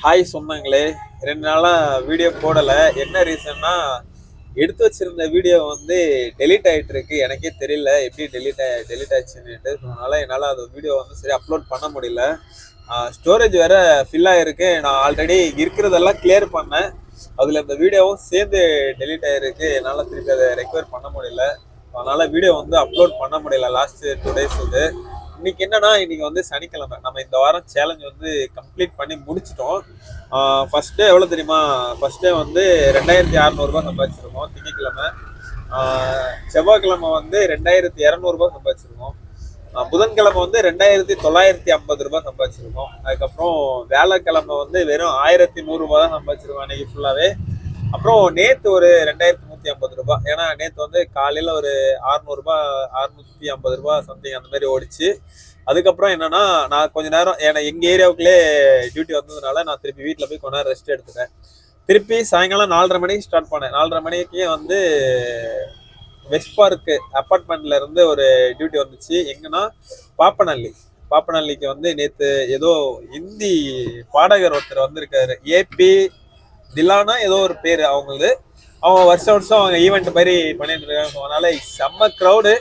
Hi சொன்னாங்களே 2 நாளாக video போடலை. என்ன ரீசன்னா எடுத்து வச்சிருந்த வீடியோ வந்து டெலீட் ஆகிட்டு இருக்கு. எனக்கே தெரியல எப்படி டெலீட் ஆச்சுன்னுட்டு. அதனால என்னால் அது வீடியோ வந்து சரி அப்லோட் பண்ண முடியல. ஸ்டோரேஜ் வேற ஃபில் ஆகிருக்கு. நான் ஆல்ரெடி இருக்கிறதெல்லாம் கிளியர் பண்ணேன். அதில் இந்த வீடியோவும் சேர்ந்து டெலீட் ஆகிருக்கு. என்னால் திருப்பி அதை ரெக்கவர் பண்ண முடியல. அதனால் வீடியோ வந்து அப்லோட் பண்ண முடியல லாஸ்ட் 2 days வந்து. இன்னைக்கு என்னன்னா, இன்னைக்கு வந்து சனிக்கிழமை. நம்ம இந்த வாரம் சேலஞ்ச் வந்து கம்ப்ளீட் பண்ணி முடிச்சிட்டோம். ஃபர்ஸ்ட் டே எவ்வளோ தெரியுமா? ஃபர்ஸ்ட் டே வந்து 2600 சம்பாதிச்சிருக்கோம் திங்கக்கிழமை. செவ்வாய்க்கிழமை வந்து 2200 சம்பாதிச்சிருக்கோம். புதன்கிழமை வந்து 2950 சம்பாதிச்சிருக்கோம். அதுக்கப்புறம் வியாழக்கிழமை வந்து வெறும் 1100 தான் சம்பாதிச்சிருக்கோம் அன்னைக்கு ஃபுல்லாவே. அப்புறம் நேத்து ஒரு 2150. ஏன்னா நேத்து வந்து காலையில ஒரு 600 650 சம்திங் அந்த மாதிரி ஓடிச்சு. அதுக்கப்புறம் என்னன்னா, நான் கொஞ்ச நேரம் எங்க ஏரியாவுக்குள்ளே டியூட்டி வந்ததுனால நான் திருப்பி வீட்டில் போய் கொஞ்ச நேரம் ரெஸ்ட் எடுத்துட்டேன். திருப்பி சாயங்காலம் 4:30 மணிக்கு ஸ்டார்ட் பண்ணேன். 4:30 மணிக்கு வந்து வெஸ்ட் பார்க்கு அப்பார்ட்மெண்ட்ல இருந்து ஒரு டியூட்டி வந்துச்சு. எங்கன்னா பாப்பநல்லிக்கு வந்து நேத்து ஏதோ இந்தி பாடகர் ஒருத்தர் வந்திருக்காரு. ஏபி திலானா ஏதோ ஒரு பேர் அவங்களுக்கு. அவங்க வருஷம் அவங்க ஈவெண்ட் மாதிரி பண்ணிட்டு இருக்காங்க. அதனால செம்ம க்ரௌடு.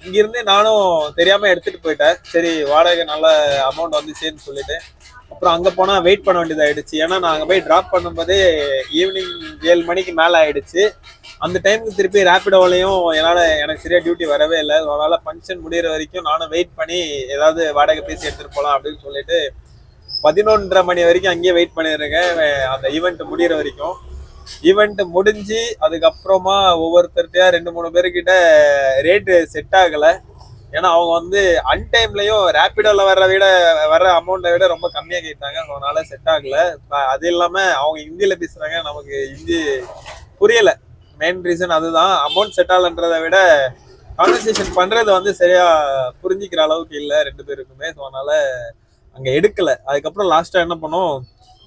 இங்கிருந்து நானும் தெரியாம எடுத்துட்டு போயிட்டேன். சரி வாடகை நல்ல அமௌண்ட் வந்துச்சுன்னு சொல்லிட்டு அப்புறம் அங்க போனா வெயிட் பண்ண வேண்டியது ஆயிடுச்சு. ஏன்னா நான் அங்க போய் டிராப் பண்ணும்போதே ஈவினிங் 7 மணிக்கு மேல ஆயிடுச்சு. அந்த டைமுக்கு திருப்பி ரேபிடோலையும் எனக்கு சரியா டியூட்டி வரவே இல்லை. அதனால ஃபங்க்ஷன் முடிகிற வரைக்கும் நானும் வெயிட் பண்ணி ஏதாவது வாடகை பேசி எடுத்துட்டு போகலாம் அப்படின்னு சொல்லிட்டு 11:30 மணி வரைக்கும் அங்கேயே வெயிட் பண்ணிருக்கேன். அந்த ஈவெண்ட் முடிகிற வரைக்கும். ஈவெண்ட் முடிஞ்சு அதுக்கப்புறமா ஒவ்வொருத்தர்கிட்டயா 2-3 பேருக்கிட்ட ரேட்டு செட் ஆகலை. ஏன்னா அவங்க வந்து அன்டைம்லையும் ரேபிடோவில் வர்ற அமௌண்ட்டை விட ரொம்ப கம்மியாக கேட்டாங்க. அதனால செட் ஆகலை. அது இல்லாமல் அவங்க ஹிந்தியில் பேசுகிறாங்க, நமக்கு ஹிந்தி புரியலை. மெயின் ரீசன் அதுதான். அமௌண்ட் செட் ஆகலைன்றதை விட கான்வர்சேஷன் பண்ணுறது வந்து சரியா புரிஞ்சிக்கிற அளவுக்கு இல்லை 2 பேருக்குமே. ஸோ அதனால அங்கே எடுக்கலை. அதுக்கப்புறம் லாஸ்ட்டாக என்ன பண்ணோம்,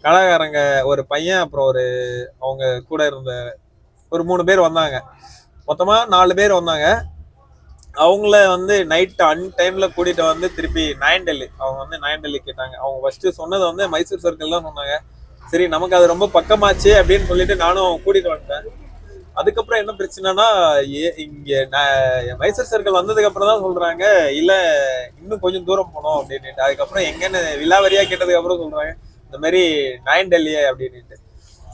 கலாகாரங்க ஒரு பையன் அப்புறம் அவங்க கூட இருந்த ஒரு 3 பேர் வந்தாங்க. மொத்தமாக 4 பேர் வந்தாங்க. அவங்கள வந்து நைட் அன்டைம்ல கூட்டிட்டு வந்து திருப்பி நயன்டெல்லி அவங்க வந்து நயன்டெல்லி கேட்டாங்க. அவங்க ஃபர்ஸ்ட் சொன்னது வந்து மைசூர் சர்க்கிள் தான் சொன்னாங்க. சரி நமக்கு அது ரொம்ப பக்கமாச்சு அப்படின்னு சொல்லிட்டு நானும் கூட்டிட்டு வந்துட்டேன். அதுக்கப்புறம் என்ன பிரச்சனைனா, இங்க மைசூர் சர்க்கிள் வந்ததுக்கு அப்புறம் தான் சொல்றாங்க இல்ல இன்னும் கொஞ்சம் தூரம் போனோம் அப்படின்ட்டு. அதுக்கப்புறம் எங்கன்னு விலாவரியா கேட்டதுக்கு அப்புறம் சொல்றாங்க இந்த மாதிரி நயன்டெல்லி அப்படின்ட்டு.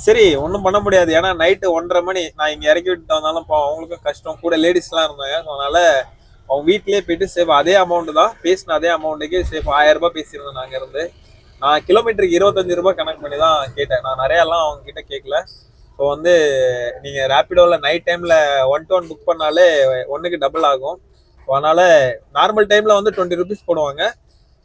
சரி ஒன்றும் பண்ண முடியாது. ஏன்னா நைட்டு 1:30 மணி நான் இங்கே இறக்கி விட்டு வந்தாலும் அவங்களுக்கும் கஷ்டம். கூட லேடிஸ்லாம் இருந்தாங்க. அதனால அவங்க வீட்லேயே போயிட்டு சேஃப் அதே அமௌண்ட் தான் பேசின அதே அமௌண்ட்டுக்கு சேஃப் 1000 பேசியிருந்தேன். நாங்கள் இருந்து நான் கிலோமீட்டருக்கு 25 கணக்கு பண்ணி தான் கேட்டேன். நான் நிறையாலாம் அவங்க கிட்ட கேட்கல. ஸோ வந்து நீங்கள் ரேபிடோவில் நைட் டைமில் 1-to-1 புக் பண்ணாலே 1க்கு டபுள் ஆகும். அதனால நார்மல் டைமில் வந்து 20 rupees போடுவாங்க.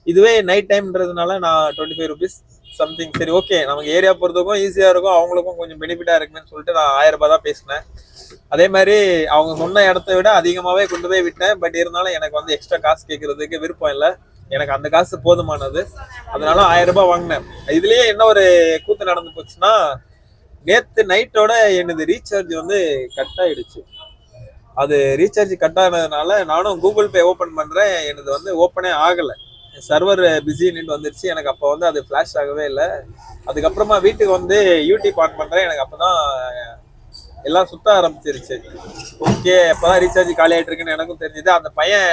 இதுவே நைட் டைம்ன்றதுனால நான் 25 rupees சம்திங். சரி ஓகே நமக்கு ஏரியா போகிறதுக்கும் ஈஸியாக இருக்கும், அவங்களுக்கும் கொஞ்சம் பெனிஃபிட்டாக இருக்குன்னு சொல்லிட்டு நான் 1000 தான் பேசினேன். அதே மாதிரி அவங்க சொன்ன இடத்த விட அதிகமாகவே கொண்டு போய் விட்டேன். பட் இருந்தாலும் எனக்கு வந்து எக்ஸ்ட்ரா காசு கேட்கறதுக்கு விருப்பம் இல்லை. எனக்கு அந்த காசு போதுமானது. அதனால 1000 வாங்கினேன். இதுலயே என்ன ஒரு கூத்து நடந்து போச்சுன்னா, நேற்று நைட்டோட எனது ரீசார்ஜ் வந்து கட் ஆயிடுச்சு. அது ரீசார்ஜ் கட் ஆனதுனால நானும் கூகுள் பே ஓப்பன் பண்ணுறேன். எனது வந்து ஓப்பனே ஆகலை. சர்வர் பிஸின்னு வந்துருச்சு. எனக்கு அப்போ வந்து அது ஃப்ளாஷ் ஆகவே இல்லை. அதுக்கப்புறமா வீட்டுக்கு வந்து யூடியூப் ஆன் பண்ணுறேன். எனக்கு அப்போ தான் எல்லாம் சுத்த ஆரம்பிச்சிருச்சு. ஓகே எப்போதான் ரீசார்ஜ் காலி ஆகிட்டு இருக்குன்னு எனக்கும் தெரிஞ்சுது. அந்த பையன்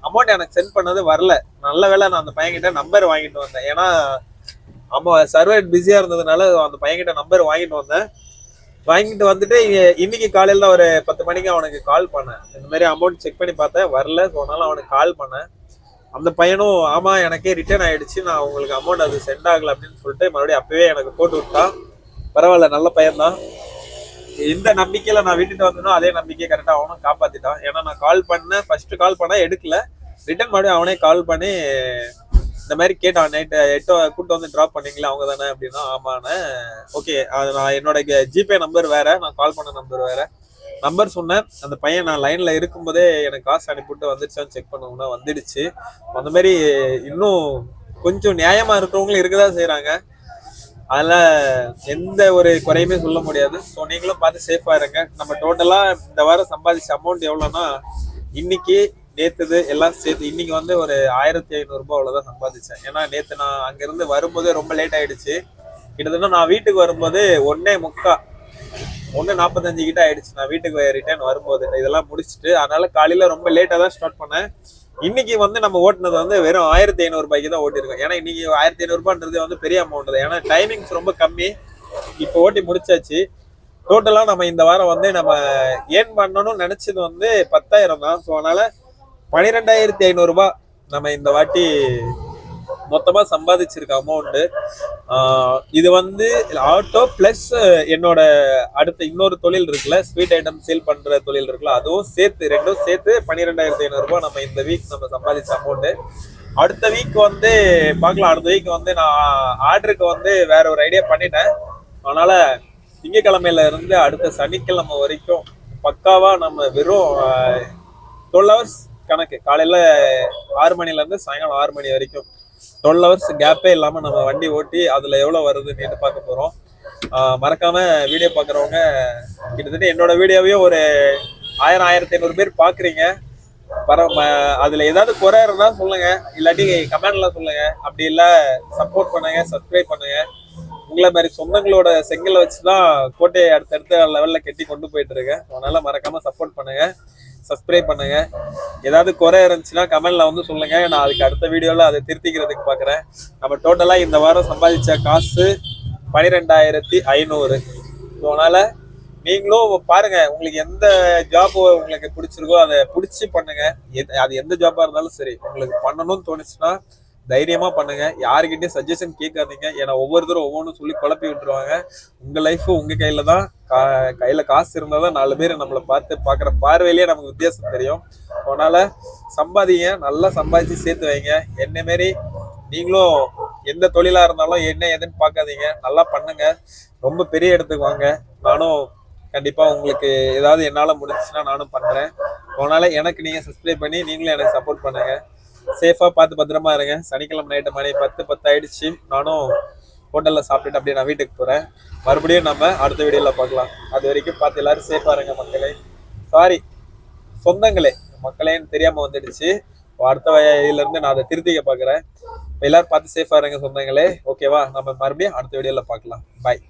அமௌண்ட் எனக்கு சென்ட் பண்ணது வரல. நல்ல வேலை நான் அந்த பையன்கிட்ட நம்பர் வாங்கிட்டு வந்தேன். ஏன்னா சர்வர் பிஸியாக இருந்ததுனால அந்த பையன்கிட்ட நம்பர் வாங்கிட்டு வந்தேன். வாங்கிட்டு வந்துட்டு இன்னைக்கு காலையில் தான் ஒரு 10 மணிக்கு அவனுக்கு கால் பண்ணேன். இந்த மாதிரி அமௌண்ட் செக் பண்ணி பார்த்தேன் வரல. ஸோ அதனால அவனுக்கு கால் பண்ணேன். அந்த பையனும் ஆமா எனக்கே ரிட்டர்ன் ஆயிடுச்சு, நான் உங்களுக்கு அமௌண்ட் அது சென்ட் ஆகலை அப்படின்னு சொல்லிட்டு மறுபடியும் அப்பவே எனக்கு போட்டு விட்டான். பரவாயில்ல நல்ல பையன்தான். எந்த நம்பிக்கையில நான் விட்டுட்டு வந்தனோ அதே நம்பிக்கையை கரெக்டாக அவனும் காப்பாத்திட்டான். ஏன்னா நான் கால் பண்ணேன், ஃபர்ஸ்ட் கால் பண்ண எடுக்கல. ரிட்டர்ன் மறுபடியும் அவனே கால் பண்ணி இந்த மாதிரி கேட்டான். நைட்டு 8 கூட்டு வந்து ட்ராப் பண்ணீங்களா அவங்க தானே அப்படின்னா ஆமாண்ணே. ஓகே அது நான் என்னோட ஜிபே நம்பர் வேற, நான் கால் பண்ண நம்பர் வேற. நம்பர் சொன்னேன். அந்த பையன் நான் லைன்ல இருக்கும்போதே எனக்கு காசு அனுப்பிவிட்டு வந்துடுச்சான்னு செக் பண்ணோம்னா வந்துடுச்சு. அந்த மாதிரி இன்னும் கொஞ்சம் நியாயமா இருக்கிறவங்களும் இருக்கதான் செய்யறாங்க. அதுல எந்த ஒரு குறையுமே சொல்ல முடியாது. ஸோ நீங்களும் பார்த்து சேஃபா இருங்க. நம்ம டோட்டலா இந்த வாரம் சம்பாதிச்ச அமௌண்ட் எவ்வளோன்னா, இன்னைக்கு நேத்துது எல்லாம் சேர்த்து இன்னைக்கு வந்து ஒரு 1500 அவ்வளவுதான் சம்பாதிச்சேன். ஏன்னா நேத்து நான் அங்கிருந்து வரும்போது ரொம்ப லேட் ஆயிடுச்சு. கிட்டத்தட்ட நான் வீட்டுக்கு வரும்போது 1:45 கிட்ட ஆயிடுச்சு. நான் வீட்டுக்கு ரிட்டர்ன் வரும்போது இதெல்லாம் முடிச்சுட்டு, அதனால காலையில ரொம்ப லேட்டா தான் ஸ்டார்ட் பண்ணேன். இன்னைக்கு வந்து நம்ம ஓட்டுனது வந்து வெறும் 1500 ரூபாய்க்கு தான் ஓட்டிருக்கோம். ஏன்னா இன்னைக்கு 1500 ரூபான்றது வந்து பெரிய அமௌண்ட் தான். ஏன்னா டைமிங்ஸ் ரொம்ப கம்மி. இப்போ ஓட்டி முடிச்சாச்சு. டோட்டலா நம்ம இந்த வாரம் வந்து நம்ம ஏர்ன் பண்ணணும்னு நினைச்சது வந்து 10,000 தான். ஸோ அதனால 12,500 ரூபாய் நம்ம இந்த வாட்டி மொத்தமா சம்பாதிச்சிருக்க அமௌண்ட். இது வந்து ஆட்டோ பிளஸ் என்னோட அடுத்த இன்னொரு தொழில் இருக்குல்ல, ஸ்வீட் ஐட்டம் சேல் பண்ற தொழில் இருக்குல்ல, அதுவும் சேர்த்து ரெண்டும் சேர்த்து 12,500 ரூபாய் நம்ம இந்த வீக் நம்ம சம்பாதிச்ச அமௌண்ட். அடுத்த வீக் வந்து பார்க்கலாம். அடுத்த வீக் வந்து நான் ஆர்டருக்கு வந்து வேற ஒரு ஐடியா பண்ணிட்டேன். அதனால திங்கக்கிழமையில இருந்து அடுத்த சனிக்கிழமை வரைக்கும் பக்காவா நம்ம வெறும் 12 ஹவர்ஸ் கணக்கு, காலையில 6 மணில இருந்து சாயங்காலம் 6 மணி வரைக்கும் 12 ஹவர்ஸ் கேப்பே இல்லாம நம்ம வண்டி ஓட்டி அதுல எவ்வளவு வருதுன்னு பார்க்க போறோம். மறக்காம வீடியோ பாக்குறவங்க கிட்டத்தட்ட என்னோட வீடியோவையும் ஒரு 1000-1500 பேர் பாக்குறீங்க. அதுல ஏதாவது குறை இருந்தா சொல்லுங்க, இல்லாட்டி கமெண்ட்ல சொல்லுங்க. அப்படி இல்ல சப்போர்ட் பண்ணுங்க, சப்ஸ்கிரைப் பண்ணுங்க. உங்களை மாதிரி சொந்தங்களோட செங்கலை வச்சுதான் கோட்டையை அடுத்தடுத்த லெவல்ல கட்டி கொண்டு போயிட்டு இருக்கேன். அதனால மறக்காம சப்போர்ட் பண்ணுங்க, சப்ஸ்கிரைப் பண்ணுங்க. ஏதாவது குறை இருந்துச்சுன்னா கமெண்ட்ல வந்து சொல்லுங்க. நான் அதுக்கு அடுத்த வீடியோல அதை திருத்திக்கிறதுக்கு பாக்குறேன். நம்ம டோட்டலா இந்த வாரம் சம்பாதிச்ச காசு 12,500. அதனால நீங்களும் பாருங்க, உங்களுக்கு எந்த ஜாப் உங்களுக்கு பிடிச்சிருக்கோ அதை பிடிச்சி பண்ணுங்க. அது எந்த ஜாப்பா இருந்தாலும் சரி, உங்களுக்கு பண்ணணும்னு தோணுச்சுன்னா தைரியமா பண்ணுங்க. யாருக்கிட்டையும் சஜஷன் கேட்காதீங்க. ஏன்னா ஒவ்வொருத்தரும் ஒவ்வொன்றும் சொல்லி குழப்பி விட்டுருவாங்க. உங்க லைஃப் உங்க கையில தான். கையில காசு இருந்தாதான் 4 பேர் நம்மளை பாக்குற பார்வையிலேயே நமக்கு வித்தியாசம் தெரியும். அதனால சம்பாதிங்க, நல்லா சம்பாதிச்சு சேர்த்து வைங்க. என்ன மாரி நீங்களும் எந்த தொழிலா இருந்தாலும் என்ன ஏதுன்னு பார்க்காதீங்க, நல்லா பண்ணுங்க. ரொம்ப பெரிய இடத்துக்கு வாங்க. நானும் கண்டிப்பா உங்களுக்கு ஏதாவது என்னால முடிஞ்சுச்சுன்னா நானும் பண்றேன். அதனால எனக்கு நீங்க சப்ஸ்கிரைப் பண்ணி நீங்களும் எனக்கு சப்போர்ட் பண்ணுங்க. சேஃபா பார்த்து பத்திரமா இருங்க. சனிக்கிழமை நைட்டு மணி 10 ஆயிடுச்சு. நானும் ஹோட்டல்ல சாப்பிட்டுட்டு அப்படியே நான் வீட்டுக்கு போறேன். மறுபடியும் நம்ம அடுத்த வீடியோல பார்க்கலாம். அது வரைக்கும் பார்த்து எல்லாரும் சேஃபா இருங்க மக்களே. சாரி சொந்தங்களே, மக்களேன்னு தெரியாம வந்துடுச்சு. அடுத்த வகையில இருந்து நான் அதை திருத்திக்க பாக்குறேன். எல்லாரும் பார்த்து சேஃபா இருங்க சொந்தங்களே. ஓகேவா? நம்ம மறுபடியும் அடுத்த வீடியோல பார்க்கலாம். பாய்.